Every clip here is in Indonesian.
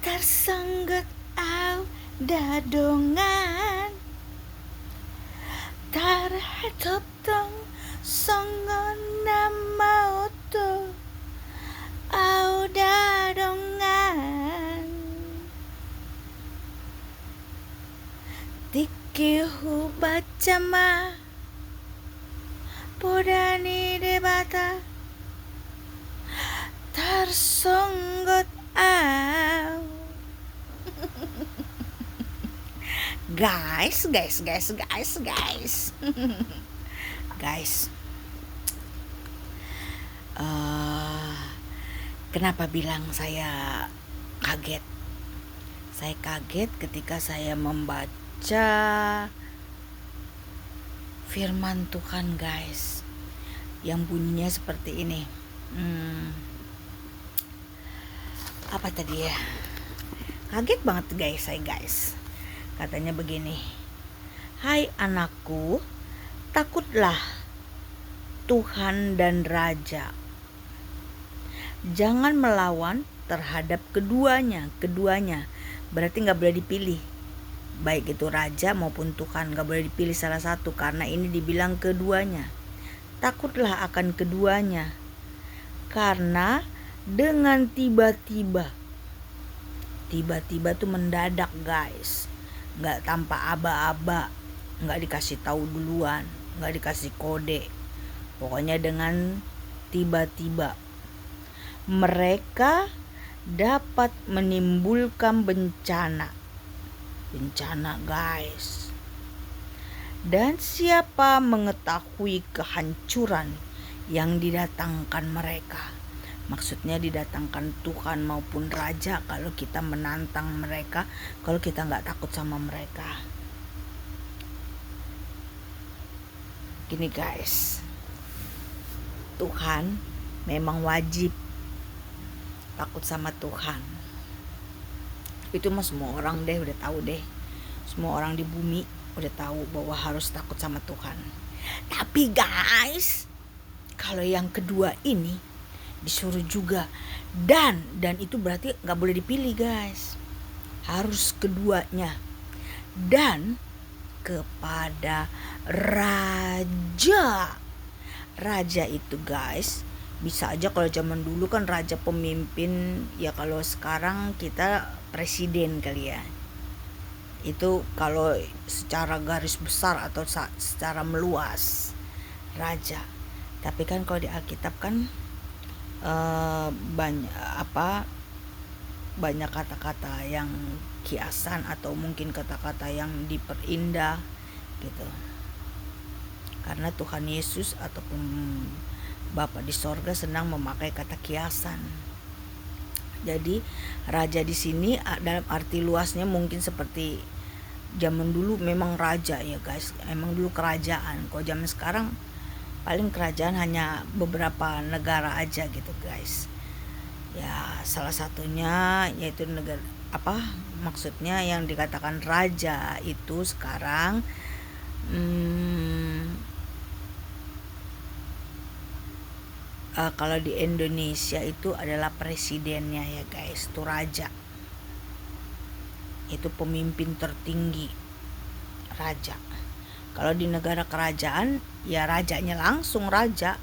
Tersengget au dadongan tarhetup tong songon nama utuh au dadongan tikihu bacama podani debata tersonggot au. Guys, kenapa bilang saya kaget? Saya kaget ketika saya membaca firman Tuhan, guys, yang bunyinya seperti ini. Apa tadi ya? Kaget banget guys. Katanya begini, hai anakku, takutlah Tuhan dan Raja. Jangan melawan terhadap keduanya. Berarti gak boleh dipilih, baik itu Raja maupun Tuhan, gak boleh dipilih salah satu, karena ini dibilang keduanya. Takutlah akan keduanya, karena dengan tiba-tiba tuh mendadak, guys, nggak tanpa aba-aba, nggak dikasih tahu duluan, nggak dikasih kode, pokoknya dengan tiba-tiba mereka dapat menimbulkan bencana, guys. Dan siapa mengetahui kehancuran yang didatangkan mereka? Maksudnya didatangkan Tuhan maupun Raja kalau kita menantang mereka, kalau kita gak takut sama mereka. Gini guys, Tuhan memang wajib takut sama Tuhan. Itu mah semua orang deh udah tahu deh. Semua orang di bumi udah tahu bahwa harus takut sama Tuhan. Tapi guys, kalau yang kedua ini disuruh juga, dan itu berarti nggak boleh dipilih, guys, harus keduanya, dan kepada raja itu, guys, bisa aja kalau zaman dulu kan raja pemimpin, ya kalau sekarang kita presiden kali ya, itu kalau secara garis besar atau secara meluas raja. Tapi kan kalau di Alkitab kan banyak kata-kata yang kiasan atau mungkin kata-kata yang diperindah gitu, karena Tuhan Yesus ataupun Bapa di sorga senang memakai kata kiasan. Jadi raja di sini dalam arti luasnya mungkin seperti zaman dulu memang raja ya guys, emang dulu kerajaan. Kalau zaman sekarang paling kerajaan hanya beberapa negara aja gitu guys. Ya salah satunya yaitu negara maksudnya yang dikatakan raja itu sekarang kalau di Indonesia itu adalah presidennya ya guys, itu raja, itu pemimpin tertinggi, raja. Kalau di negara kerajaan ya rajanya langsung raja,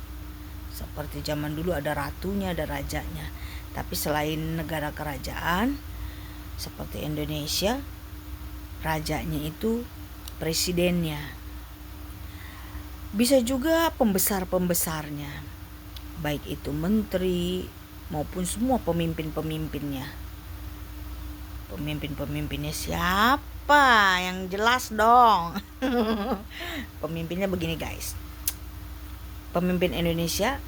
seperti zaman dulu ada ratunya, ada rajanya. Tapi selain negara kerajaan seperti Indonesia, rajanya itu presidennya. Bisa juga pembesar-pembesarnya, baik itu menteri maupun semua pemimpin-pemimpinnya. Pemimpin-pemimpinnya siapa? Yang jelas dong. Pemimpinnya begini guys, pemimpin Indonesia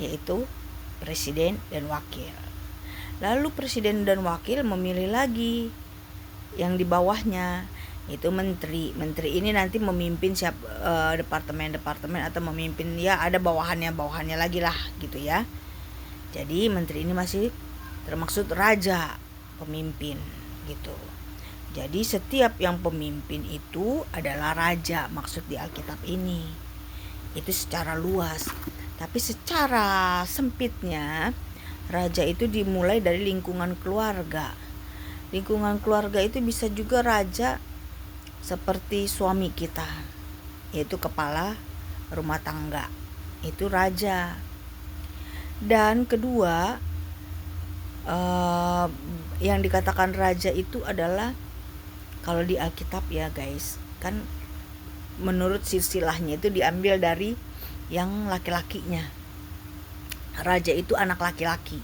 yaitu presiden dan wakil. Lalu presiden dan wakil memilih lagi yang di bawahnya, yaitu menteri. Menteri ini nanti memimpin departemen-departemen atau memimpin, ya ada bawahannya lagi lah gitu ya. Jadi menteri ini masih termaksud raja, pemimpin gitu. Jadi setiap yang pemimpin itu adalah raja, maksud di Alkitab ini. Itu secara luas. Tapi secara sempitnya, raja itu dimulai dari lingkungan keluarga. Lingkungan keluarga itu bisa juga raja seperti suami kita, yaitu kepala rumah tangga. Itu raja. Dan kedua, yang dikatakan raja itu adalah kalau di Alkitab ya guys, kan menurut silsilahnya itu diambil dari yang laki-lakinya. Raja itu anak laki-laki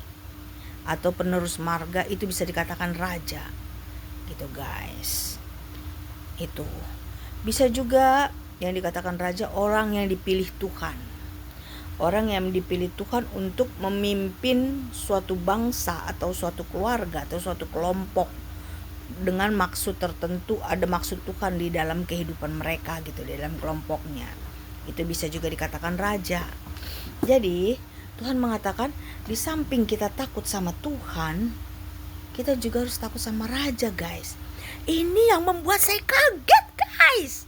atau penerus marga, itu bisa dikatakan raja gitu guys. Itu bisa juga yang dikatakan raja orang yang dipilih Tuhan, orang yang dipilih Tuhan untuk memimpin suatu bangsa atau suatu keluarga atau suatu kelompok dengan maksud tertentu. Ada maksud Tuhan di dalam kehidupan mereka gitu, di dalam kelompoknya. Itu bisa juga dikatakan raja. Jadi Tuhan mengatakan di samping kita takut sama Tuhan, kita juga harus takut sama raja guys. Ini yang membuat saya kaget guys.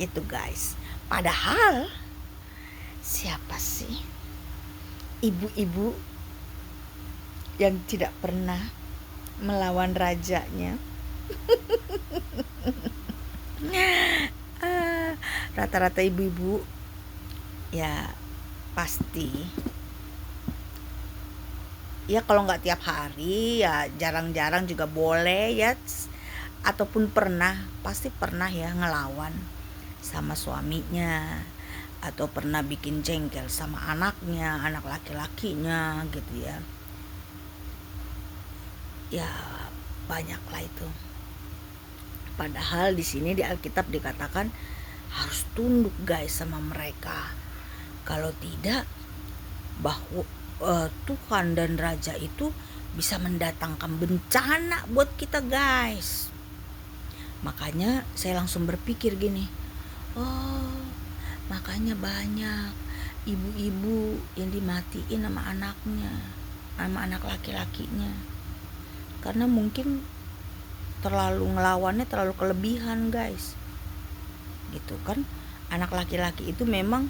Gitu guys. Padahal siapa sih ibu-ibu yang tidak pernah melawan rajanya? Rata-rata ibu-ibu ya pasti ya, kalau nggak tiap hari ya jarang-jarang juga boleh ya, ataupun pasti pernah ya ngelawan sama suaminya, atau pernah bikin jengkel sama anaknya, anak laki-lakinya gitu ya. Ya banyak lah itu. Padahal di sini di Alkitab dikatakan harus tunduk guys sama mereka. Kalau tidak, bahwa Tuhan dan Raja itu bisa mendatangkan bencana buat kita guys. Makanya saya langsung berpikir gini, oh makanya banyak ibu-ibu yang dimatiin sama anaknya, sama anak laki-lakinya, karena mungkin terlalu ngelawannya terlalu kelebihan guys. Gitu kan, anak laki-laki itu memang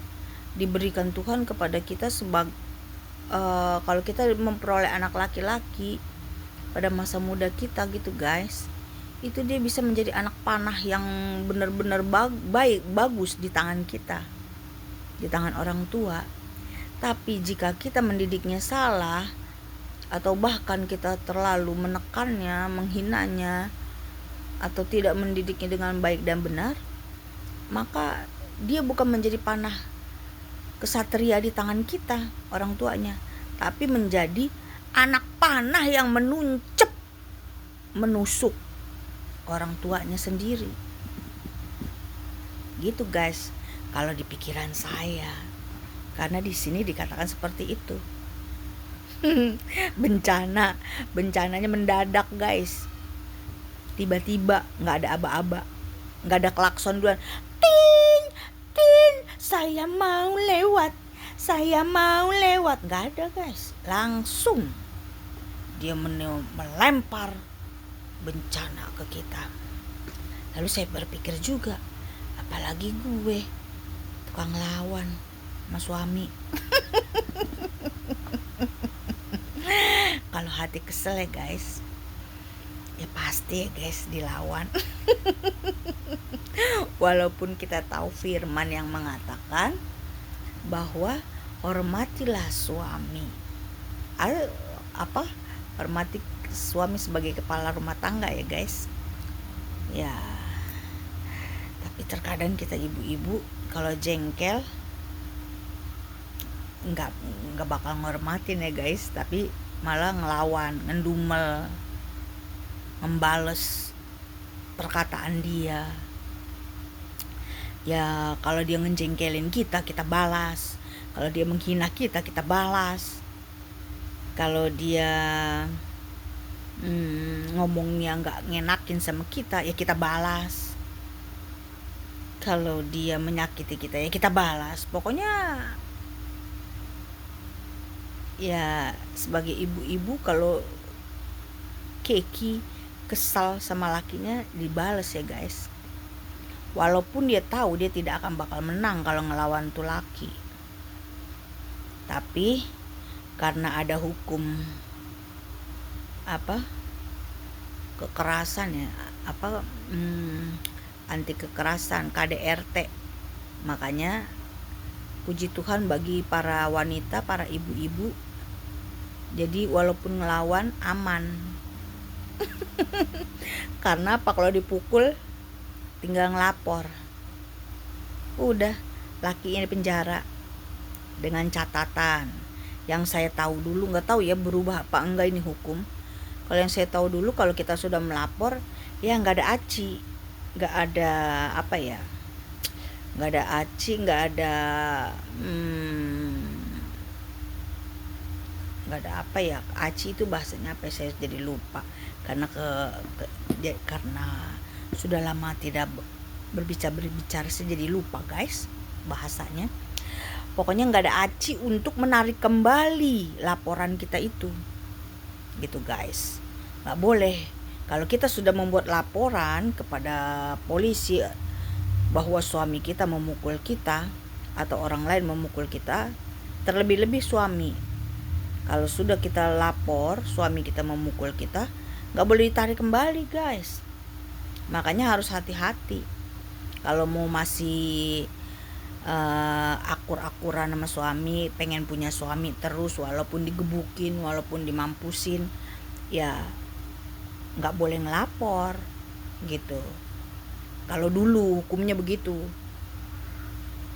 diberikan Tuhan kepada kita sebagai kalau kita memperoleh anak laki-laki pada masa muda kita gitu guys, itu dia bisa menjadi anak panah yang benar-benar bagus di tangan kita, di tangan orang tua. Tapi jika kita mendidiknya salah, atau bahkan kita terlalu menekannya, menghinanya, atau tidak mendidiknya dengan baik dan benar, maka dia bukan menjadi panah kesatria di tangan kita, orang tuanya, tapi menjadi anak panah yang menusuk orang tuanya sendiri. Gitu guys, kalau di pikiran saya, karena di sini dikatakan seperti itu. Bencananya mendadak guys, tiba-tiba, nggak ada aba-aba, nggak ada klakson duluan, ting ting, saya mau lewat, nggak ada guys, langsung dia melempar bencana ke kita. Lalu saya berpikir juga, apalagi gue tukang lawan sama suami. Kalau hati kesel ya guys, ya pasti ya guys dilawan. Walaupun kita tahu firman yang mengatakan bahwa hormatilah suami, hormati suami sebagai kepala rumah tangga ya guys. Ya, tapi terkadang kita ibu-ibu kalau jengkel nggak bakal ngormatin ya guys, tapi malah ngelawan, ngedumel, membales perkataan dia. Ya kalau dia ngejengkelin kita balas, kalau dia menghina kita balas, kalau dia ngomongnya nggak ngenakin sama kita ya kita balas, kalau dia menyakiti kita ya kita balas. Pokoknya ya sebagai ibu-ibu kalau keki kesal sama lakinya dibalas ya guys, walaupun dia tahu dia tidak akan bakal menang kalau ngelawan tuh laki. Tapi karena ada hukum kekerasan ya, apa anti kekerasan, KDRT. Makanya puji Tuhan bagi para wanita, para ibu-ibu, jadi walaupun ngelawan aman. Karena apa, kalau dipukul tinggal ngelapor, udah lakinya di penjara. Dengan catatan, yang saya tahu dulu, nggak tahu ya berubah apa enggak ini hukum. Kalau yang saya tahu dulu, kalau kita sudah melapor ya nggak ada aci, nggak ada apa ya, nggak ada aci, nggak ada nggak ada apa ya, aci itu bahasanya apa, saya jadi lupa karena karena sudah lama tidak berbicara saya jadi lupa guys bahasanya. Pokoknya nggak ada aci untuk menarik kembali laporan kita itu, gitu guys. Nggak boleh. Kalau kita sudah membuat laporan kepada polisi bahwa suami kita memukul kita atau orang lain memukul kita, terlebih-lebih suami, kalau sudah kita lapor suami kita memukul kita, nggak boleh ditarik kembali guys. Makanya harus hati-hati. Kalau mau masih akur-akuran sama suami, pengen punya suami terus walaupun digebukin, walaupun dimampusin, ya nggak boleh ngelapor gitu. Kalau dulu hukumnya begitu,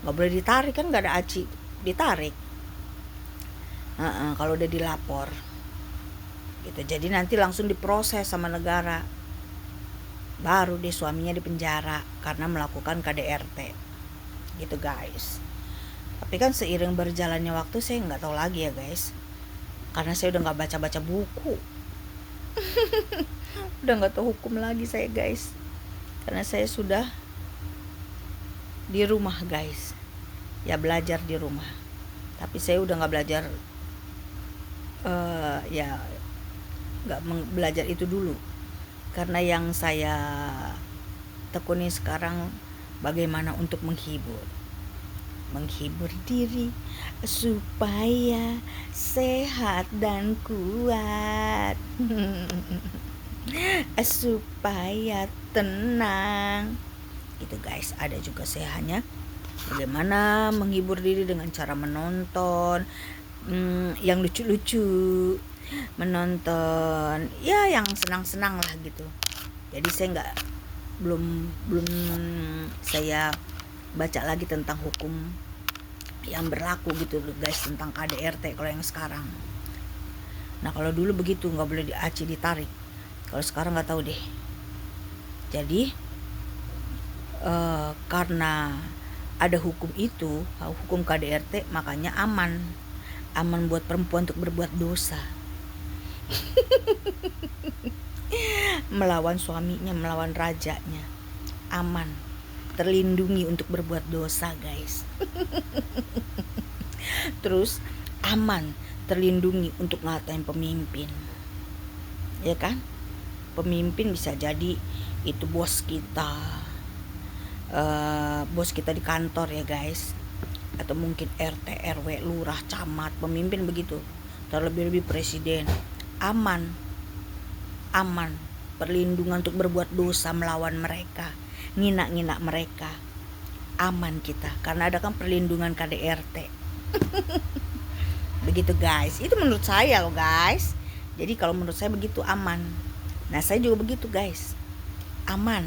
nggak boleh ditarik, kan nggak ada aci ditarik. Kalau udah dilapor gitu, jadi nanti langsung diproses sama negara, baru deh suaminya dipenjara karena melakukan KDRT. Gitu guys. Tapi kan seiring berjalannya waktu saya nggak tahu lagi ya guys, karena saya udah nggak baca buku. Udah nggak tahu hukum lagi saya guys, karena saya sudah di rumah guys, ya belajar di rumah. Tapi saya udah nggak belajar ya nggak belajar itu dulu, karena yang saya tekuni sekarang bagaimana untuk menghibur diri supaya sehat dan kuat, supaya tenang gitu guys. Ada juga sehatnya bagaimana menghibur diri dengan cara menonton yang lucu-lucu, menonton ya yang senang-senang lah gitu. Jadi saya belum saya baca lagi tentang hukum yang berlaku gitu guys tentang KDRT kalau yang sekarang. Nah kalau dulu begitu, nggak boleh diaci ditarik. Kalau sekarang nggak tahu deh. Jadi karena ada hukum itu, hukum KDRT, makanya aman buat perempuan untuk berbuat dosa. Melawan suaminya, melawan rajanya, aman, terlindungi untuk berbuat dosa guys. Terus aman, terlindungi untuk ngatain pemimpin, ya kan? Pemimpin bisa jadi itu bos kita, di kantor ya guys, atau mungkin RT, RW, lurah, camat, pemimpin begitu, terlebih-lebih presiden. Aman, perlindungan untuk berbuat dosa, melawan mereka, ngina mereka, aman kita karena ada kan perlindungan KDRT. Begitu guys, itu menurut saya loh guys. Jadi kalau menurut saya begitu aman. Nah saya juga begitu guys, aman,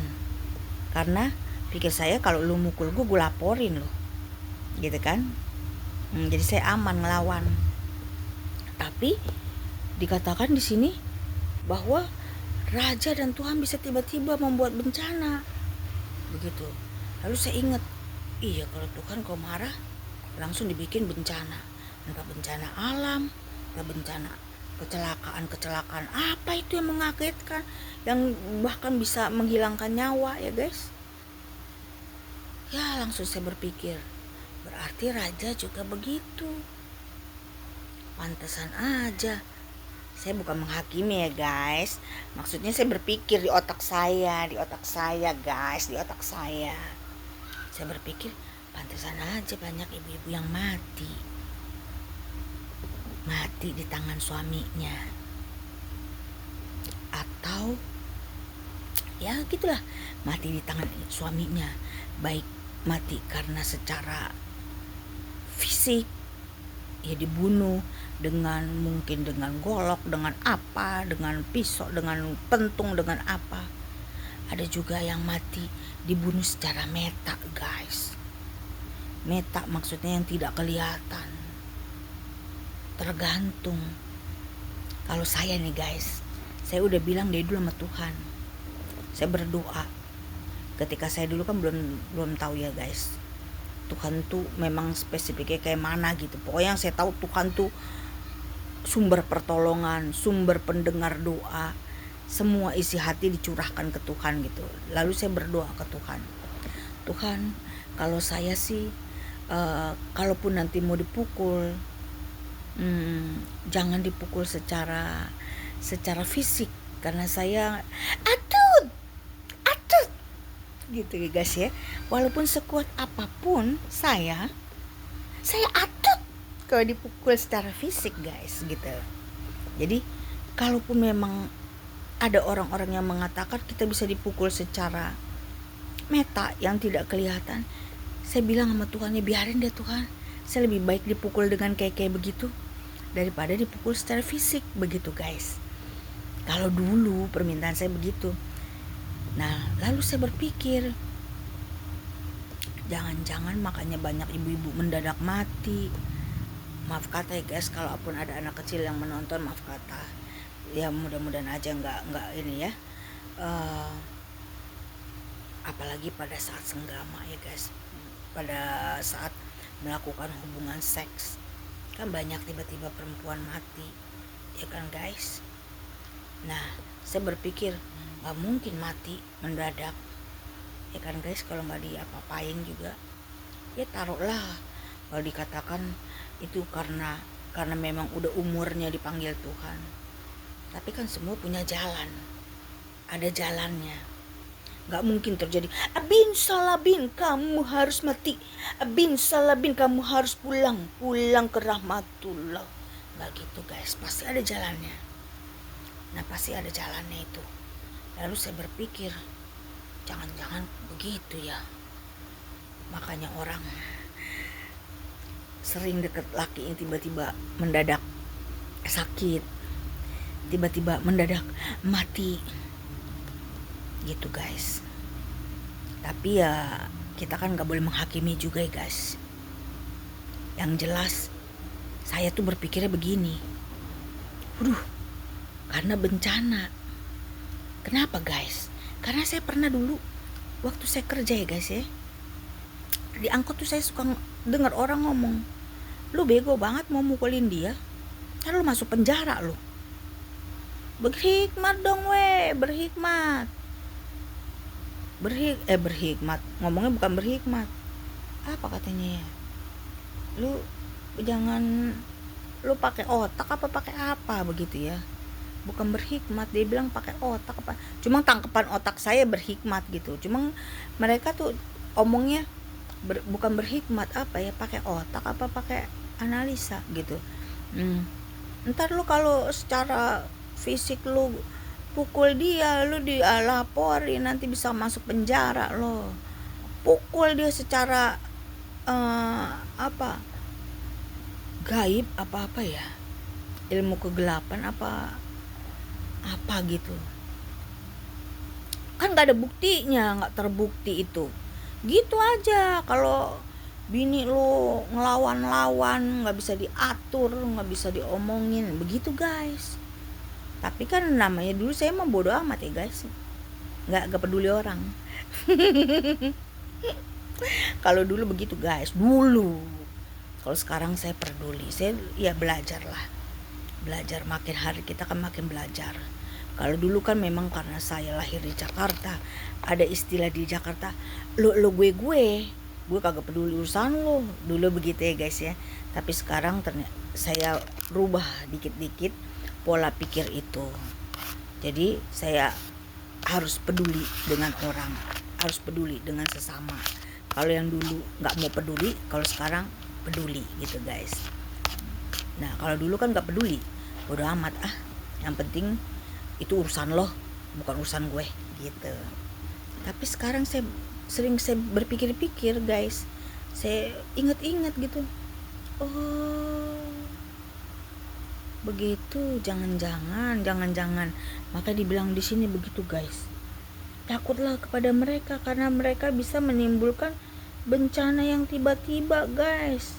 karena pikir saya kalau lu mukul gue laporin lo, gitu kan. Jadi saya aman ngelawan. Tapi dikatakan di sini bahwa Raja dan Tuhan bisa tiba-tiba membuat bencana, begitu. Lalu saya ingat, iya kalau Tuhan kalau marah langsung dibikin bencana, entah bencana alam, entah bencana kecelakaan apa itu yang mengagetkan, yang bahkan bisa menghilangkan nyawa ya guys. Ya langsung saya berpikir, berarti Raja juga begitu. Pantesan aja. Saya bukan menghakimi ya guys, maksudnya saya berpikir di otak saya guys, di otak saya berpikir pantesan aja banyak ibu-ibu yang mati di tangan suaminya, atau ya gitulah, mati di tangan suaminya. Baik mati karena secara fisik, ya dibunuh dengan mungkin dengan golok, dengan apa, dengan pisau, dengan pentung, dengan apa. Ada juga yang mati dibunuh secara meta, guys. Meta maksudnya yang tidak kelihatan, tergantung. Kalau saya nih guys, saya udah bilang dari dulu sama Tuhan, saya berdoa. Ketika saya dulu kan belum tahu ya guys, Tuhan tuh memang spesifiknya kayak mana gitu. Pokoknya yang saya tahu, Tuhan tuh sumber pertolongan, sumber pendengar doa. Semua isi hati dicurahkan ke Tuhan gitu. Lalu saya berdoa ke Tuhan, Tuhan, kalau saya sih kalaupun nanti mau dipukul, jangan dipukul secara fisik, karena saya atut gitu ya guys ya. Walaupun sekuat apapun saya atut kalau dipukul secara fisik guys gitu. Jadi kalaupun memang ada orang-orang yang mengatakan kita bisa dipukul secara meta yang tidak kelihatan, saya bilang sama Tuhan, ya biarin deh Tuhan, saya lebih baik dipukul dengan kayak begitu daripada dipukul secara fisik begitu guys. Kalau dulu permintaan saya begitu. Nah lalu saya berpikir, jangan-jangan makanya banyak ibu-ibu mendadak mati. Maaf kata ya guys, kalaupun ada anak kecil yang menonton, maaf kata ya, mudah-mudahan aja nggak ini ya, apalagi pada saat senggama ya guys, pada saat melakukan hubungan seks kan banyak tiba-tiba perempuan mati ya kan guys. Nah saya berpikir nggak mungkin mati mendadak ya kan guys, kalau nggak diapa-apain juga ya taruhlah kalau dikatakan itu karena memang udah umurnya dipanggil Tuhan. Tapi kan semua punya jalan, ada jalannya. Gak mungkin terjadi Abin salabin kamu harus mati, Abin salabin kamu harus pulang ke rahmatullah. Gak gitu guys, pasti ada jalannya. Nah pasti ada jalannya itu. Lalu saya berpikir, jangan-jangan begitu ya. Makanya orang sering deket laki ini tiba-tiba mendadak sakit, tiba-tiba mendadak mati gitu guys. Tapi ya kita kan gak boleh menghakimi juga ya guys. Yang jelas saya tuh berpikirnya begini, karena bencana. Kenapa guys? Karena saya pernah dulu waktu saya kerja ya guys ya, di angkot tuh saya suka dengar orang ngomong, lu bego banget mau mukulin dia, kan lu masuk penjara lu. Berhikmat dong berhikmat. Berhikmat, ngomongnya bukan berhikmat. Apa katanya ya? Lu jangan, lu pakai otak apa pakai apa begitu ya? Bukan berhikmat, dia bilang pakai otak apa. Cuma tangkapan otak saya berhikmat gitu. Cuma mereka tuh omongnya bukan berhikmat apa ya, pakai otak apa pakai analisa gitu. Ntar lu kalau secara fisik lu pukul dia, lu dilaporin, nanti bisa masuk penjara lo. Pukul dia secara gaib apa ya, ilmu kegelapan apa gitu kan, gak ada buktinya, gak terbukti itu gitu aja. Kalau bini lu ngelawan, gak bisa diatur, gak bisa diomongin begitu guys. Tapi kan namanya dulu saya mah bodo amat ya guys, gak peduli orang. Kalau dulu begitu guys, dulu. Kalau sekarang saya peduli, saya ya belajar makin hari kita kan makin belajar. Kalau dulu kan memang karena saya lahir di Jakarta, ada istilah di Jakarta, lo gue kagak peduli urusan lo, dulu begitu ya guys ya. Tapi sekarang saya rubah dikit-dikit pola pikir itu. Jadi saya harus peduli dengan orang, harus peduli dengan sesama. Kalau yang dulu nggak mau peduli, kalau sekarang peduli gitu guys. Nah kalau dulu kan nggak peduli, bodo amat yang penting itu urusan lo, bukan urusan gue gitu. Tapi sekarang saya berpikir-pikir guys, saya ingat-ingat gitu, oh begitu, jangan-jangan maka dibilang di sini begitu guys. Takutlah kepada mereka karena mereka bisa menimbulkan bencana yang tiba-tiba guys,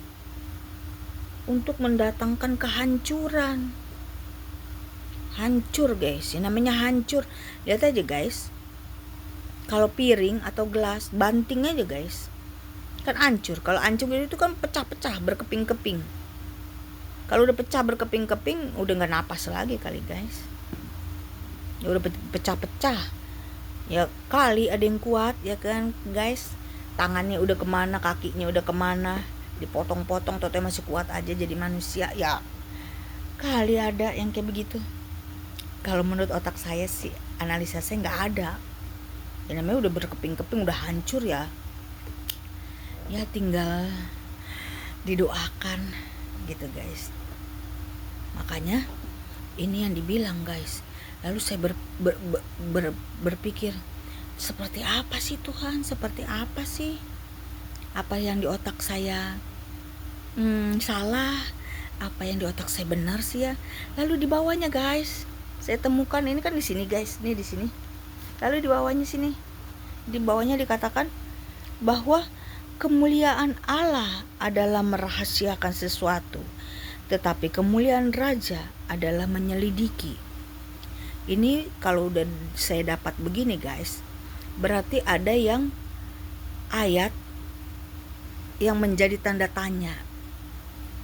untuk mendatangkan kehancuran. Hancur guys, yang namanya hancur. Lihat aja guys, kalau piring atau gelas, banting aja guys, kan hancur. Kalau hancur itu kan pecah-pecah, berkeping-keping. Kalau udah pecah berkeping-keping, udah nggak napas lagi kali guys. Ya udah pecah-pecah. Ya kali ada yang kuat ya kan guys. Tangannya udah kemana, kakinya udah kemana, dipotong-potong, total masih kuat aja jadi manusia. Ya kali ada yang kayak begitu. Kalau menurut otak saya sih, analisa saya nggak ada. Ya namanya udah berkeping-keping, udah hancur ya. Ya tinggal didoakan gitu guys. Makanya ini yang dibilang guys. Lalu saya berpikir, seperti apa sih Tuhan? Seperti apa sih? Apa yang di otak saya salah? Apa yang di otak saya benar sih ya? Lalu di bawahnya guys, saya temukan ini kan di sini guys, ini di sini. Lalu di bawahnya sini, di bawahnya dikatakan bahwa kemuliaan Allah adalah merahasiakan sesuatu, tetapi kemuliaan raja adalah menyelidiki. Ini kalau udah saya dapat begini guys, berarti ada yang ayat yang menjadi tanda tanya.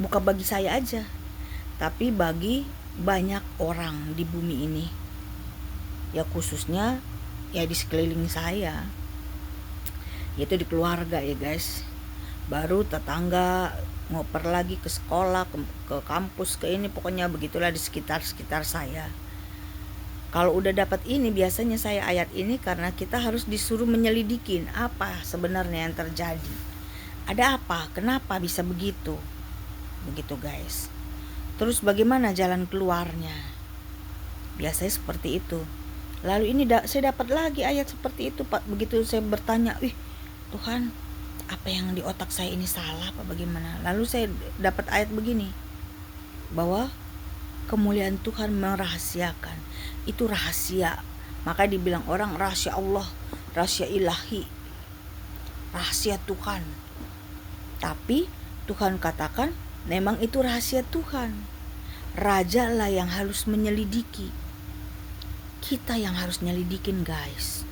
Bukan bagi saya aja, tapi bagi banyak orang di bumi ini. Ya khususnya ya di sekeliling saya, yaitu di keluarga ya guys. Baru tetangga, ngoper lagi ke sekolah, ke kampus, ke ini, pokoknya begitulah di sekitar saya. Kalau udah dapat ini, biasanya saya ayat ini karena kita harus disuruh menyelidikin apa sebenarnya yang terjadi. Ada apa? Kenapa bisa begitu? Begitu guys. Terus bagaimana jalan keluarnya? Biasanya seperti itu. Lalu ini saya dapat lagi ayat seperti itu Pak. Begitu saya bertanya, Tuhan, apa yang di otak saya ini salah apa bagaimana? Lalu saya dapat ayat begini, bahwa kemuliaan Tuhan merahasiakan. Itu rahasia. Maka dibilang orang rahasia Allah, rahasia ilahi, rahasia Tuhan. Tapi Tuhan katakan memang itu rahasia Tuhan. Raja lah yang harus menyelidiki. Kita yang harus nyelidikin guys.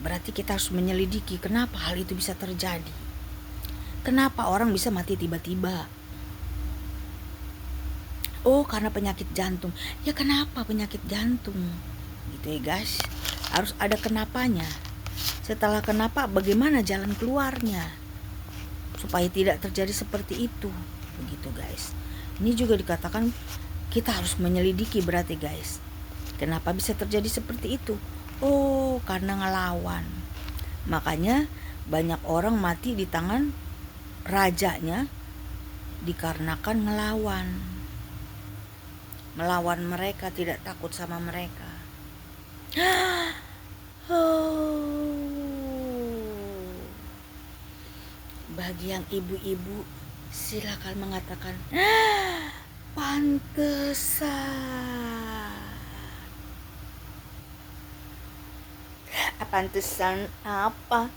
Berarti kita harus menyelidiki kenapa hal itu bisa terjadi. Kenapa orang bisa mati tiba-tiba? Oh, karena penyakit jantung. Ya kenapa penyakit jantung? Gitu ya guys. Harus ada kenapanya. Setelah kenapa, bagaimana jalan keluarnya? Supaya tidak terjadi seperti itu. Begitu guys. Ini juga dikatakan kita harus menyelidiki berarti guys. Kenapa bisa terjadi seperti itu? Oh, karena ngelawan. Makanya banyak orang mati di tangan rajanya dikarenakan ngelawan. Melawan mereka, tidak takut sama mereka. Bagi yang ibu-ibu, silakan mengatakan pantesan. Pantesan apa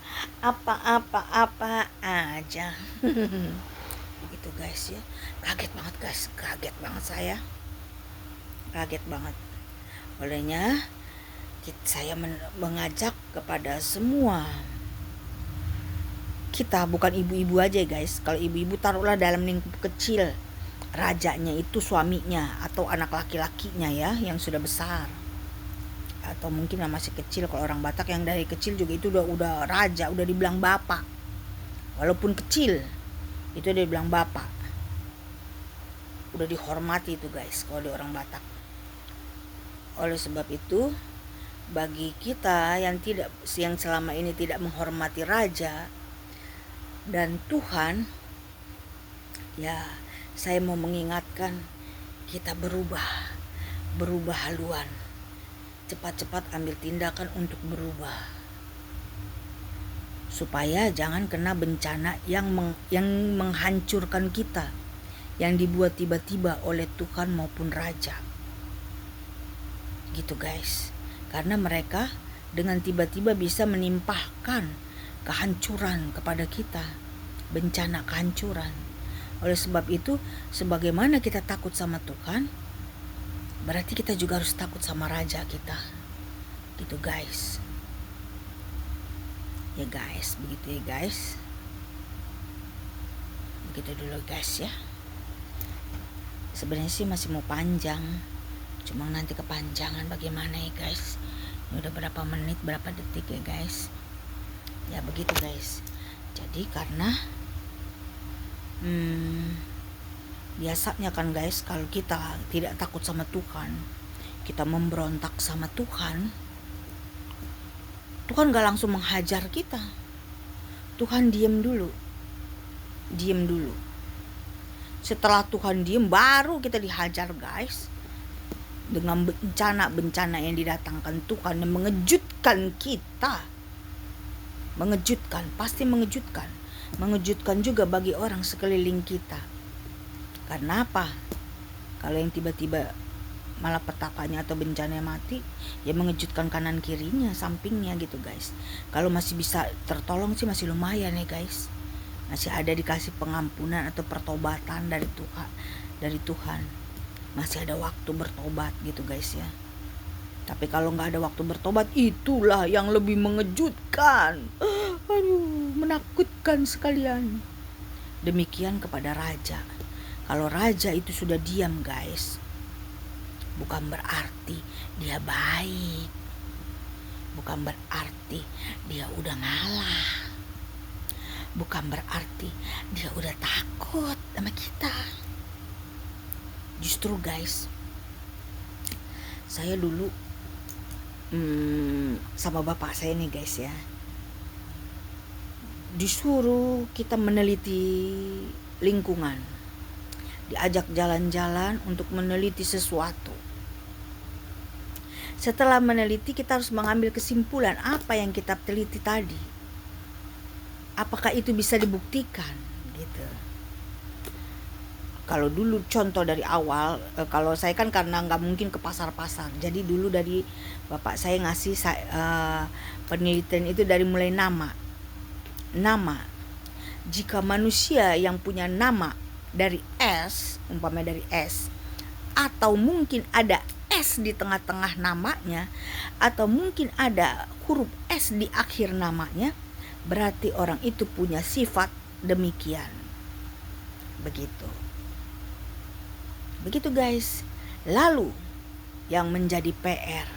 aja. Begitu guys ya. Kaget banget guys, kaget banget saya. Kaget banget. Olehnya saya mengajak kepada semua kita, bukan ibu-ibu aja guys. Kalau ibu-ibu taruhlah dalam lingkup kecil, rajanya itu suaminya atau anak laki-lakinya ya, yang sudah besar. Atau mungkin yang masih kecil. Kalau orang Batak yang dari kecil juga itu udah raja, udah dibilang bapak. Walaupun kecil, itu udah dibilang bapak. Udah dihormati itu guys kalau di orang Batak. Oleh sebab itu, bagi kita yang selama ini tidak menghormati raja dan Tuhan, ya saya mau mengingatkan kita berubah haluan. Cepat-cepat ambil tindakan untuk berubah. supaya jangan kena bencana yang menghancurkan kita, yang dibuat tiba-tiba oleh Tuhan maupun raja. Gitu guys. Karena mereka dengan tiba-tiba bisa menimpahkan kehancuran kepada kita, bencana kehancuran. Oleh sebab itu, sebagaimana kita takut sama Tuhan, berarti kita juga harus takut sama raja kita. Gitu guys. Ya guys, begitu ya guys. Begitu dulu guys ya. Sebenarnya sih masih mau panjang, cuma nanti kepanjangan bagaimana ya guys. Ini udah berapa menit, berapa detik ya guys. Ya begitu guys. Jadi karena biasanya kan guys, kalau kita tidak takut sama Tuhan, kita memberontak sama Tuhan, Tuhan gak langsung menghajar kita. Tuhan diem dulu. Setelah Tuhan diem, baru kita dihajar guys, dengan bencana-bencana yang didatangkan Tuhan yang mengejutkan kita. Mengejutkan, pasti mengejutkan. Mengejutkan juga bagi orang sekeliling kita. Karena apa? Kalau yang tiba-tiba malapetakannya atau bencananya mati, ya mengejutkan kanan kirinya, sampingnya gitu guys. Kalau masih bisa tertolong sih masih lumayan ya guys. Masih ada dikasih pengampunan atau pertobatan dari Tuhan. Masih ada waktu bertobat gitu guys ya. Tapi kalau nggak ada waktu bertobat, itulah yang lebih mengejutkan. Aduh, menakutkan sekalian. Demikian kepada raja. Kalau raja itu sudah diam guys, bukan berarti dia baik. Bukan berarti dia udah ngalah. Bukan berarti dia udah takut sama kita. Justru guys, saya dulu sama bapak saya nih guys ya, disuruh kita meneliti lingkungan, diajak jalan-jalan untuk meneliti sesuatu. Setelah meneliti, kita harus mengambil kesimpulan apa yang kita teliti tadi. Apakah itu bisa dibuktikan gitu. Kalau dulu contoh dari awal, kalau saya kan karena nggak mungkin ke pasar-pasar, jadi dulu dari bapak saya ngasih penelitian itu dari mulai nama. Jika manusia yang punya nama dari S, umpamanya dari S, atau mungkin ada S di tengah-tengah namanya, atau mungkin ada huruf S di akhir namanya, berarti orang itu punya sifat demikian. Begitu guys. Lalu yang menjadi PR,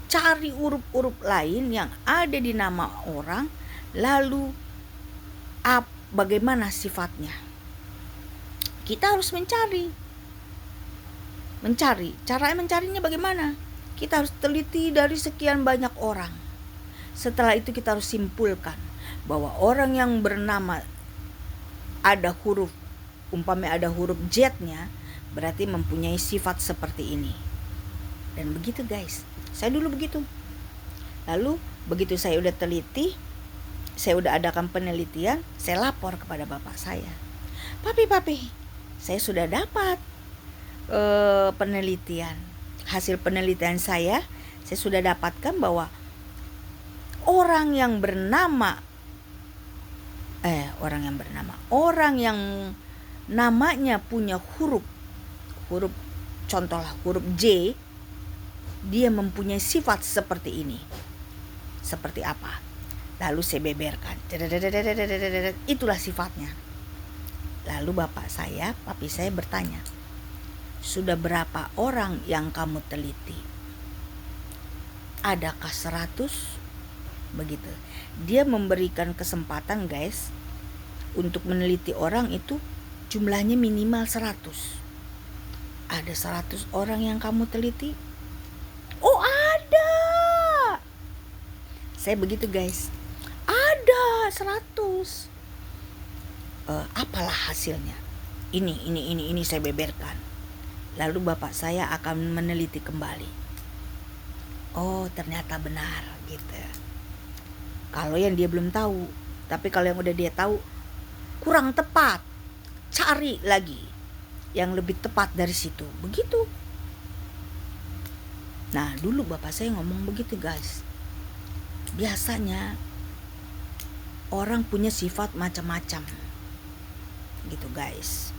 cari huruf-huruf lain yang ada di nama orang, lalu bagaimana sifatnya. Kita harus mencari. Cara mencarinya bagaimana? Kita harus teliti dari sekian banyak orang. Setelah itu kita harus simpulkan bahwa orang yang bernama ada huruf, umpamanya ada huruf Z-nya, berarti mempunyai sifat seperti ini. Dan begitu guys, saya dulu begitu. Lalu begitu saya udah teliti, saya udah adakan penelitian, saya lapor kepada bapak saya. Papi, saya sudah dapat penelitian. Hasil penelitian saya sudah dapatkan bahwa orang yang namanya punya huruf contohlah huruf J, dia mempunyai sifat seperti ini. Seperti apa? Lalu saya beberkan. Itulah sifatnya. Lalu papi saya bertanya, sudah berapa orang yang kamu teliti? Adakah 100? Begitu. Dia memberikan kesempatan guys untuk meneliti orang itu jumlahnya minimal 100. Ada 100 orang yang kamu teliti? Oh ada. Saya begitu guys. Ada 100. Apalah hasilnya? Ini saya beberkan. Lalu bapak saya akan meneliti kembali. Oh ternyata benar gitu. Kalau yang dia belum tahu. Tapi kalau yang udah dia tahu kurang tepat, cari lagi yang lebih tepat dari situ. Begitu. Nah, dulu bapak saya ngomong begitu, guys. Biasanya orang punya sifat macam-macam. Gitu, guys.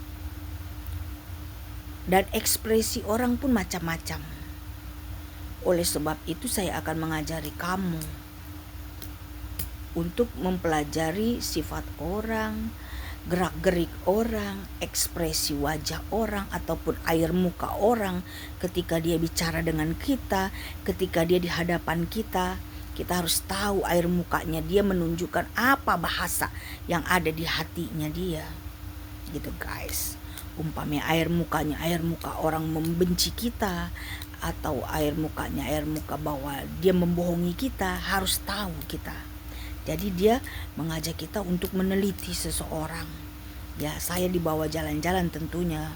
Dan ekspresi orang pun macam-macam. Oleh sebab itu saya akan mengajari kamu untuk mempelajari sifat orang, gerak-gerik orang, ekspresi wajah orang, ataupun air muka orang ketika dia bicara dengan kita, ketika dia di hadapan kita. Kita harus tahu air mukanya dia menunjukkan apa bahasa yang ada di hatinya dia. Gitu, guys. Umpamanya air muka orang membenci kita, atau air muka bahwa dia membohongi kita, harus tahu kita. Jadi dia mengajak kita untuk meneliti seseorang. Ya, saya dibawa jalan-jalan tentunya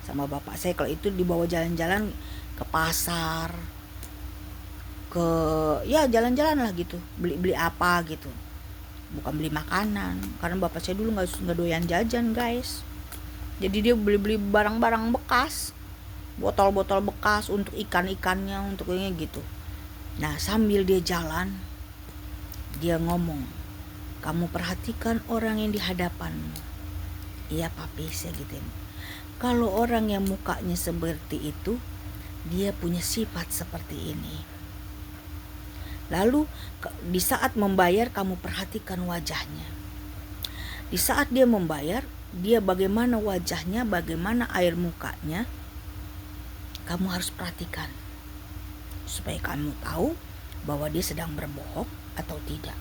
sama bapak saya. Kalau itu dibawa jalan-jalan ke pasar, ke ya jalan-jalan lah gitu, beli-beli apa gitu. Bukan beli makanan, karena bapak saya dulu nggak doyan jajan, guys. Jadi dia beli-beli barang-barang bekas, botol-botol bekas untuk ikan-ikannya, untuk ini gitu. Nah, sambil dia jalan, dia ngomong, kamu perhatikan orang yang di hadapanmu. Iya papi, saya gituin. Kalau orang yang mukanya seperti itu, dia punya sifat seperti ini. Lalu di saat membayar, kamu perhatikan wajahnya. Di saat dia membayar, dia bagaimana wajahnya, bagaimana air mukanya, kamu harus perhatikan. Supaya kamu tahu bahwa dia sedang berbohong atau tidak,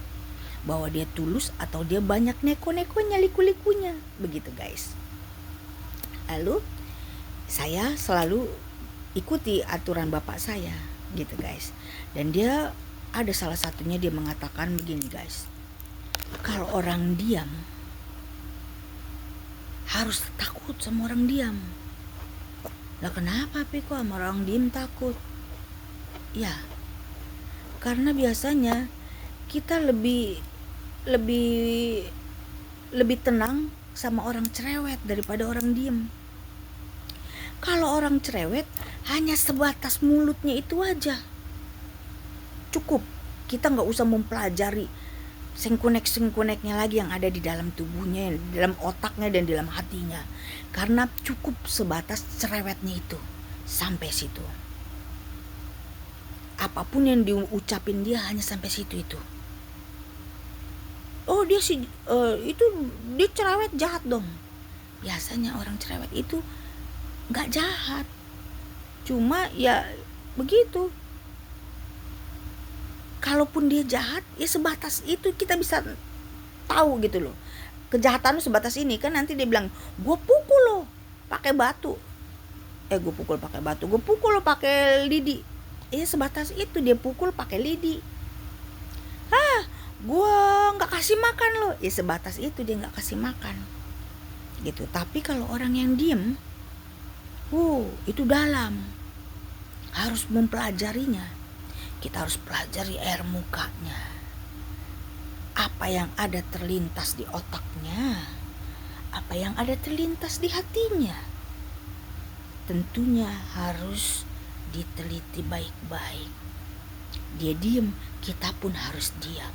bahwa dia tulus atau dia banyak neko-nekonya, liku-likunya. Begitu, guys. Lalu saya selalu ikuti aturan bapak saya, gitu, guys. Dan dia ada salah satunya, dia mengatakan begini, guys. Kalau orang diam, harus takut sama orang diam. Lah kenapa kok sama orang diam takut? Ya, karena biasanya kita lebih tenang sama orang cerewet daripada orang diem. Kalau orang cerewet hanya sebatas mulutnya itu aja cukup. Kita nggak usah mempelajari sengkunek-sengkuneknya lagi yang ada di dalam tubuhnya, di dalam otaknya dan di dalam hatinya. Karena cukup sebatas cerewetnya itu, sampai situ. Apapun yang diucapin dia hanya sampai situ itu. Oh, dia itu dia cerewet, jahat dong. Biasanya orang cerewet itu nggak jahat, cuma ya begitu. Kalaupun dia jahat, ya sebatas itu kita bisa tahu gitu loh. Kejahatan lu sebatas ini, kan nanti dia bilang, gue pukul lo pakai batu. Gue pukul pakai batu, gue pukul lo pakai lidi. Sebatas itu dia pukul pakai lidi. Gue nggak kasih makan lo. Sebatas itu dia nggak kasih makan. Gitu. Tapi kalau orang yang diem, itu dalam. Harus mempelajarinya. Kita harus pelajari air mukanya. Apa yang ada terlintas di otaknya, apa yang ada terlintas di hatinya. Tentunya harus diteliti baik-baik. Dia diam, kita pun harus diam.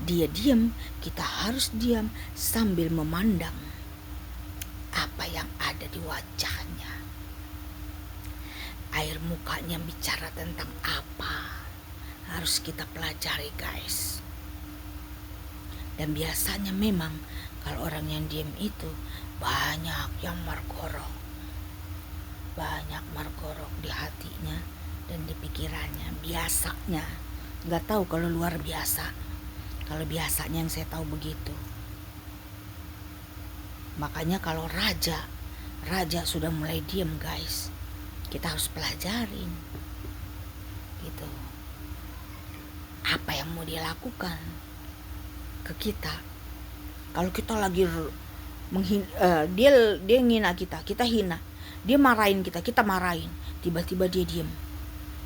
Dia diam, kita harus diam sambil memandang apa yang ada di wajahnya. Air mukanya bicara tentang apa, harus kita pelajari, guys. Dan biasanya memang kalau orang yang diam itu banyak yang margorok. Banyak margorok di hatinya dan di pikirannya. Biasanya, gak tahu kalau luar biasa. Kalau biasanya yang saya tahu begitu. Makanya kalau raja sudah mulai diam, guys, kita harus pelajarin gitu. Apa yang mau dia lakukan ke kita? Kalau kita lagi dia ngina kita hina. Dia marahin kita marahin. Tiba-tiba dia diam.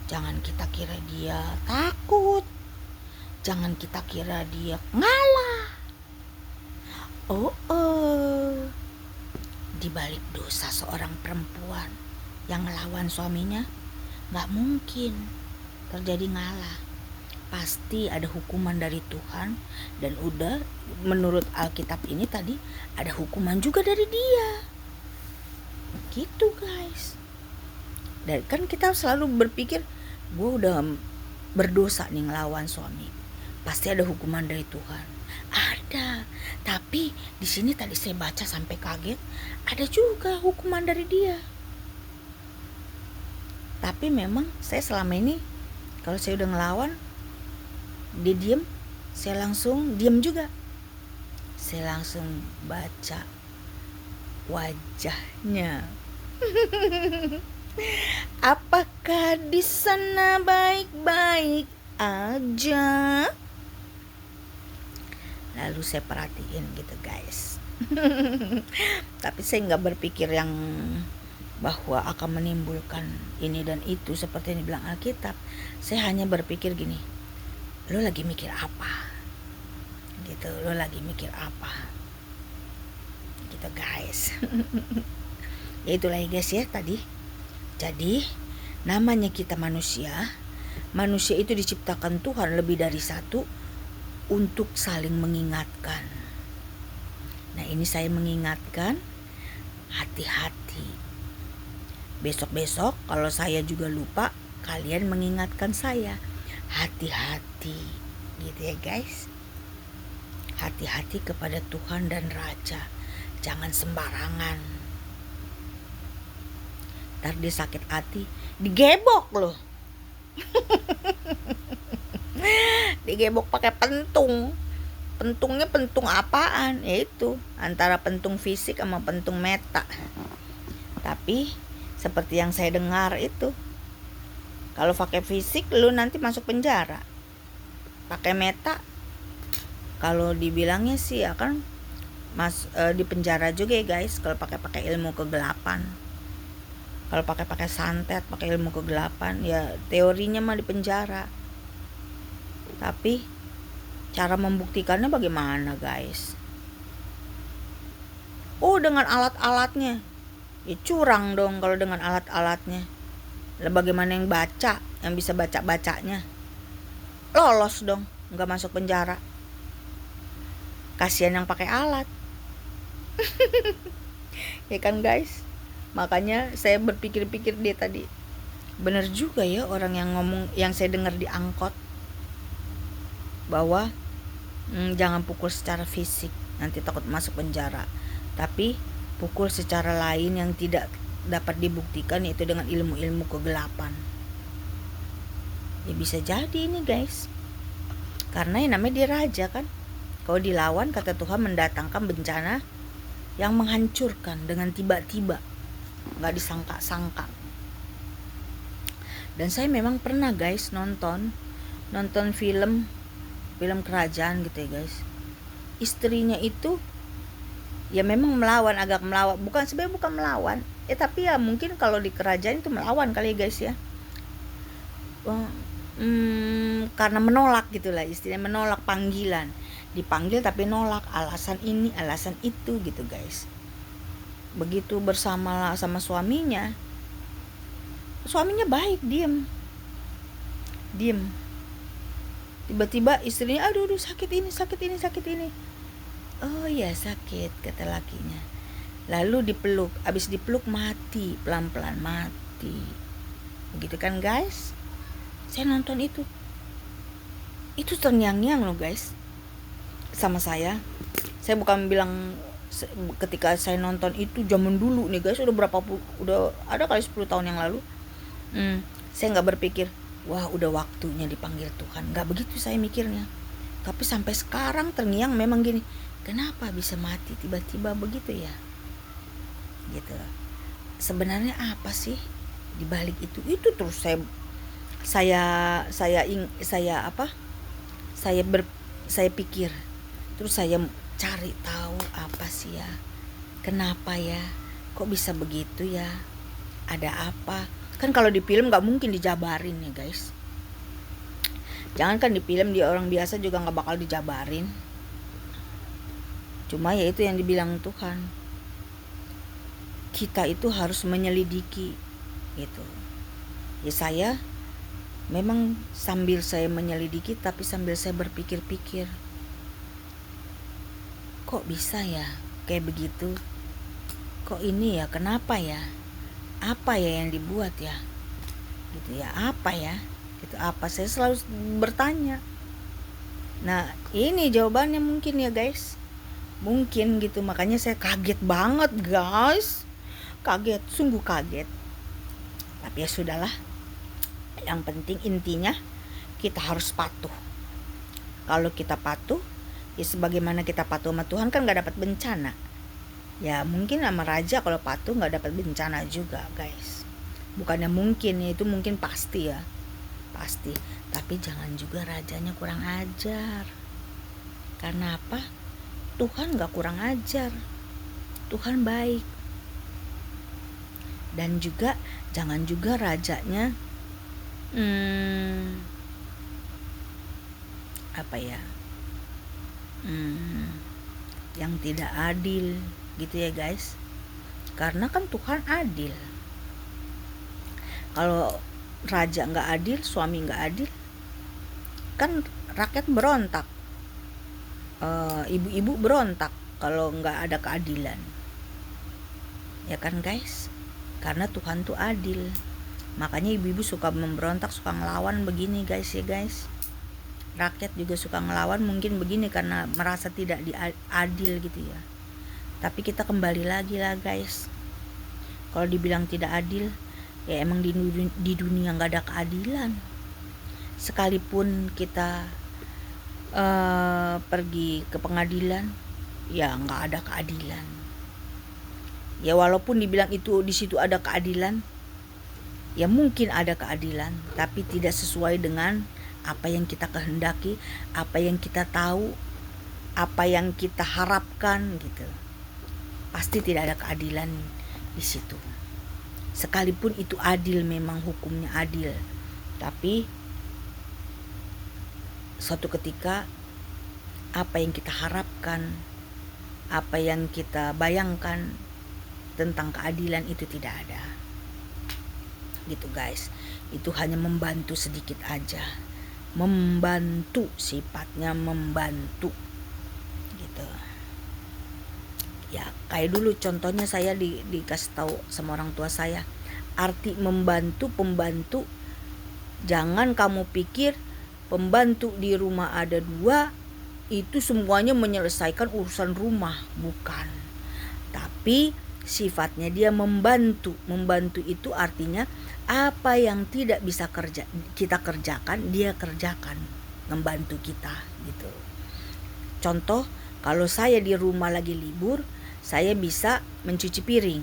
Jangan kita kira dia takut. jangan kita kira dia ngalah. Di balik dosa seorang perempuan yang ngelawan suaminya, gak mungkin terjadi ngalah. Pasti ada hukuman dari Tuhan, dan udah menurut Alkitab ini tadi ada hukuman juga dari dia. Gitu guys. Dan kan kita selalu berpikir, gue udah berdosa nih ngelawan suami, pasti ada hukuman dari Tuhan. Ada, tapi di sini tadi saya baca sampai kaget, ada juga hukuman dari dia. Tapi memang saya selama ini kalau saya udah ngelawan, dia diem, saya langsung diem juga. Saya langsung baca wajahnya. Apakah di sana baik-baik aja? Lalu saya perhatiin gitu guys. Tapi saya nggak berpikir yang bahwa akan menimbulkan ini dan itu seperti yang dibilang Alkitab. Saya hanya berpikir gini, lo lagi mikir apa? Gitu, lo lagi mikir apa? Gitu guys. Ya itulah ya guys ya tadi. Jadi namanya kita manusia itu diciptakan Tuhan lebih dari satu untuk saling mengingatkan. Nah ini saya mengingatkan, hati-hati. Besok-besok kalau saya juga lupa, kalian mengingatkan saya, hati-hati. Gitu ya guys. Hati-hati kepada Tuhan dan Raja. Jangan sembarangan. Ntar dia sakit hati, digebok loh. Digebok pakai pentung. Pentungnya pentung apaan? Yaitu antara pentung fisik sama pentung meta. Tapi seperti yang saya dengar itu, kalau pakai fisik lu nanti masuk penjara. Pakai meta, kalau dibilangnya sih akan di penjara juga ya guys. Kalau pakai ilmu kegelapan. Kalau pakai santet, pakai ilmu kegelapan, ya teorinya mah di penjara. Tapi cara membuktikannya bagaimana guys? Oh dengan alat-alatnya. Ya curang dong kalau dengan alat-alatnya. Lah bagaimana yang baca, yang bisa baca-bacanya? Lolos dong, nggak masuk penjara. Kasihan yang pakai alat. Ya kan guys? Makanya saya berpikir-pikir dia tadi. Bener juga ya orang yang ngomong, yang saya dengar di angkot, bahwa jangan pukul secara fisik, nanti takut masuk penjara. Tapi pukul secara lain yang tidak dapat dibuktikan, yaitu dengan ilmu-ilmu kegelapan. Ya bisa jadi ini guys. Karena yang namanya dia raja kan. Kalau dilawan, kata Tuhan mendatangkan bencana yang menghancurkan dengan tiba-tiba. Gak disangka-sangka. Dan saya memang pernah guys nonton film kerajaan gitu ya guys. Istrinya itu ya memang melawan, agak melawan, sebenarnya bukan melawan, tapi ya mungkin kalau di kerajaan itu melawan kali ya guys ya. Karena menolak gitulah, istilahnya menolak panggilan, dipanggil tapi nolak, alasan ini alasan itu gitu guys. Begitu bersama sama suaminya baik, diem. Tiba-tiba istrinya, aduh sakit ini. Oh ya sakit, kata lakinya. Lalu dipeluk, abis dipeluk mati, pelan-pelan mati. Begitu kan guys. Saya nonton itu terngiang-ngiang loh guys sama saya. Saya bukan bilang ketika saya nonton itu zaman dulu nih guys, udah ada kali 10 tahun yang lalu. Saya nggak berpikir wah udah waktunya dipanggil Tuhan, nggak begitu saya mikirnya. Tapi sampai sekarang terngiang memang gini, kenapa bisa mati tiba-tiba begitu ya gitu. Sebenarnya apa sih di balik itu terus saya pikir, terus saya cari tahu apa sih ya, kenapa ya, kok bisa begitu ya, ada apa. Kan kalau di film nggak mungkin dijabarin ya guys. Jangankan di film, dia orang biasa juga nggak bakal dijabarin. Cuma ya itu yang dibilang Tuhan, kita itu harus menyelidiki gitu. Ya saya memang sambil saya menyelidiki, tapi sambil saya berpikir-pikir, kok bisa ya kayak begitu, kok ini ya, kenapa ya, apa ya yang dibuat ya gitu ya, apa ya gitu, apa, saya selalu bertanya. Nah ini jawabannya mungkin ya guys, mungkin gitu. Makanya saya kaget banget guys, kaget, sungguh kaget. Tapi ya sudahlah, yang penting intinya kita harus patuh. Kalau kita patuh, ya sebagaimana kita patuh sama Tuhan kan gak dapat bencana. Ya mungkin sama raja kalau patuh gak dapat bencana juga guys. Bukannya mungkin, ya itu mungkin pasti ya, pasti. Tapi jangan juga rajanya kurang ajar. Karena apa? Tuhan gak kurang ajar, Tuhan baik. Dan juga jangan juga rajanya apa ya, yang tidak adil gitu ya guys. Karena kan Tuhan adil. Kalau raja nggak adil, suami nggak adil, kan rakyat berontak, ibu-ibu berontak kalau nggak ada keadilan, ya kan guys. Karena Tuhan tuh adil, makanya ibu-ibu suka memberontak, suka ngelawan begini guys ya guys. Rakyat juga suka ngelawan mungkin begini karena merasa tidak adil gitu ya. Tapi kita kembali lagi lah guys, kalau dibilang tidak adil, ya emang di dunia nggak ada keadilan. Sekalipun kita pergi ke pengadilan, ya nggak ada keadilan. Ya walaupun dibilang itu di situ ada keadilan, ya mungkin ada keadilan, tapi tidak sesuai dengan apa yang kita kehendaki, apa yang kita tahu, apa yang kita harapkan gitu. Pasti tidak ada keadilan di situ. Sekalipun itu adil, memang hukumnya adil, tapi suatu ketika apa yang kita harapkan, apa yang kita bayangkan tentang keadilan itu tidak ada. Gitu guys. Itu hanya membantu sedikit aja. Membantu, sifatnya membantu. Gitu. Ya, kayak dulu contohnya saya dikasih tahu sama orang tua saya. Arti membantu, pembantu, jangan kamu pikir pembantu di rumah ada 2 itu semuanya menyelesaikan urusan rumah, bukan. Tapi sifatnya dia membantu. Membantu itu artinya apa yang tidak bisa kita kerjakan, dia kerjakan, membantu kita gitu. Contoh, kalau saya di rumah lagi libur, saya bisa mencuci piring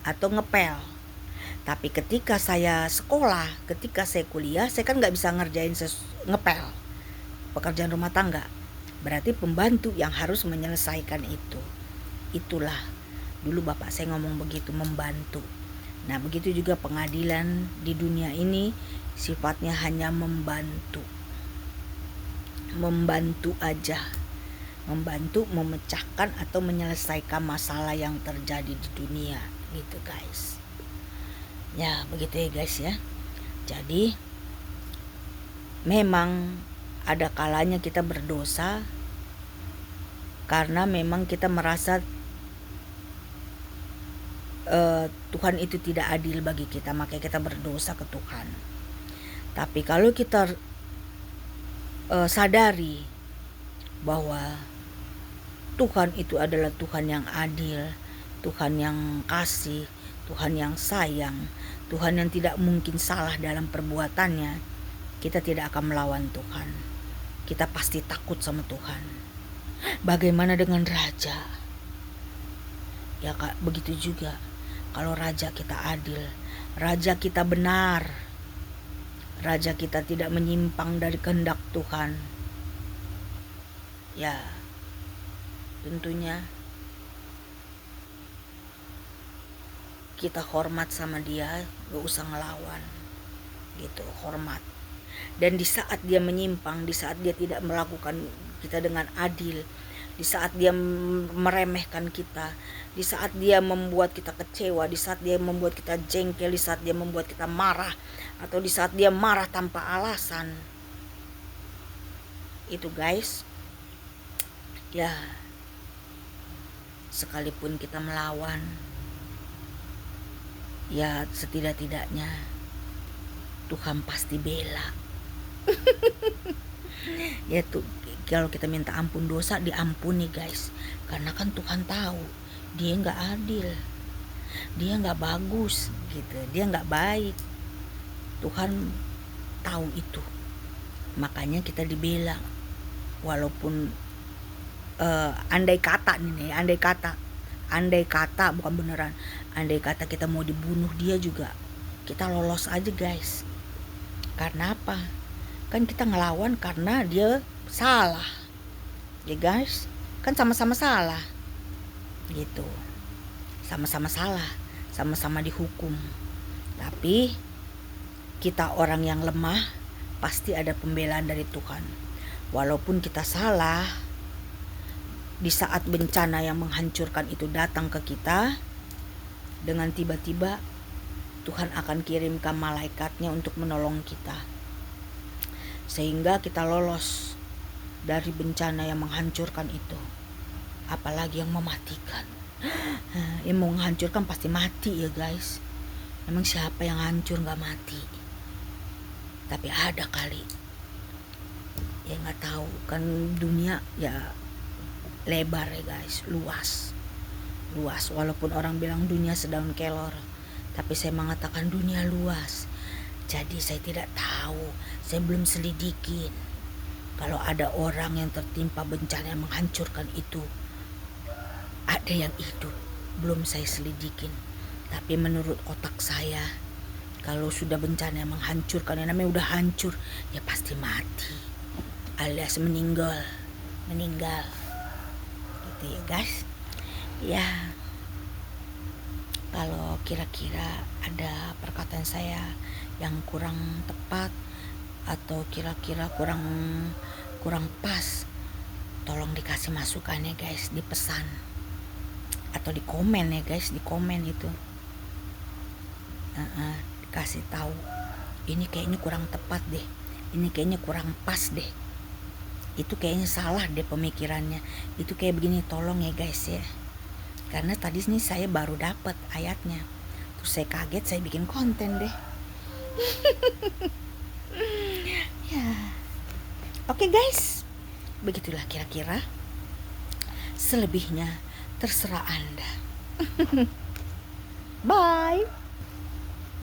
atau ngepel. Tapi ketika saya sekolah, ketika saya kuliah, saya kan gak bisa ngerjain ngepel, pekerjaan rumah tangga. Berarti pembantu yang harus menyelesaikan itu. Itulah dulu bapak saya ngomong begitu, membantu. Nah begitu juga pengadilan di dunia ini sifatnya hanya membantu. Membantu aja. Membantu memecahkan atau menyelesaikan masalah yang terjadi di dunia gitu guys. Ya begitu ya guys ya. Jadi memang ada kalanya kita berdosa karena memang kita merasa Tuhan itu tidak adil bagi kita, makanya kita berdosa ke Tuhan. Tapi kalau kita sadari bahwa Tuhan itu adalah Tuhan yang adil, Tuhan yang kasih, Tuhan yang sayang, Tuhan yang tidak mungkin salah dalam perbuatannya, kita tidak akan melawan Tuhan. Kita pasti takut sama Tuhan. Bagaimana dengan raja? Ya Kak, begitu juga. Kalau raja kita adil, raja kita benar, raja kita tidak menyimpang dari kehendak Tuhan, ya tentunya kita hormat sama dia, gak usah ngelawan gitu, hormat. Dan di saat dia menyimpang, di saat dia tidak melakukan kita dengan adil, di saat dia meremehkan kita, di saat dia membuat kita kecewa, di saat dia membuat kita jengkel, di saat dia membuat kita marah, atau di saat dia marah tanpa alasan, itu guys, ya sekalipun kita melawan, ya setidak-tidaknya Tuhan pasti bela. Ya tuh, kalau kita minta ampun dosa diampuni guys, karena kan Tuhan tahu dia nggak adil, dia nggak bagus gitu, dia nggak baik. Tuhan tahu itu, makanya kita dibela. Walaupun andai kata nih, andai kata bukan beneran, andai kata kita mau dibunuh dia juga kita lolos aja guys. Karena apa? Kan kita ngelawan karena dia salah ya guys, kan sama-sama salah gitu, sama-sama salah, sama-sama dihukum. Tapi kita orang yang lemah, pasti ada pembelaan dari Tuhan. Walaupun kita salah, di saat bencana yang menghancurkan itu datang ke kita, dengan tiba-tiba Tuhan akan kirimkan malaikatnya untuk menolong kita, sehingga kita lolos dari bencana yang menghancurkan itu. Apalagi yang mematikan. Yang menghancurkan pasti mati ya guys. Emang siapa yang hancur gak mati? Tapi ada kali, ya gak tahu kan, dunia ya lebar ya guys, luas. Walaupun orang bilang dunia sedaun kelor, tapi saya mengatakan dunia luas. Jadi saya tidak tahu, saya belum selidikin kalau ada orang yang tertimpa bencana yang menghancurkan itu, ada yang hidup, belum saya selidikin. Tapi menurut otak saya, kalau sudah bencana yang menghancurkan, yang namanya udah hancur, ya pasti mati alias meninggal gitu ya guys. Ya, kalau kira-kira ada perkataan saya yang kurang tepat atau kira-kira kurang pas, tolong dikasih masukan ya guys, di pesan atau di komen ya guys, di komen itu dikasih tahu, ini kayaknya kurang tepat deh, ini kayaknya kurang pas deh, itu kayaknya salah deh pemikirannya, itu kayak begini, tolong ya guys ya. Karena tadi nih saya baru dapat ayatnya, terus saya kaget, saya bikin konten deh. Ya, oke guys, begitulah kira-kira. Selebihnya terserah Anda. Bye.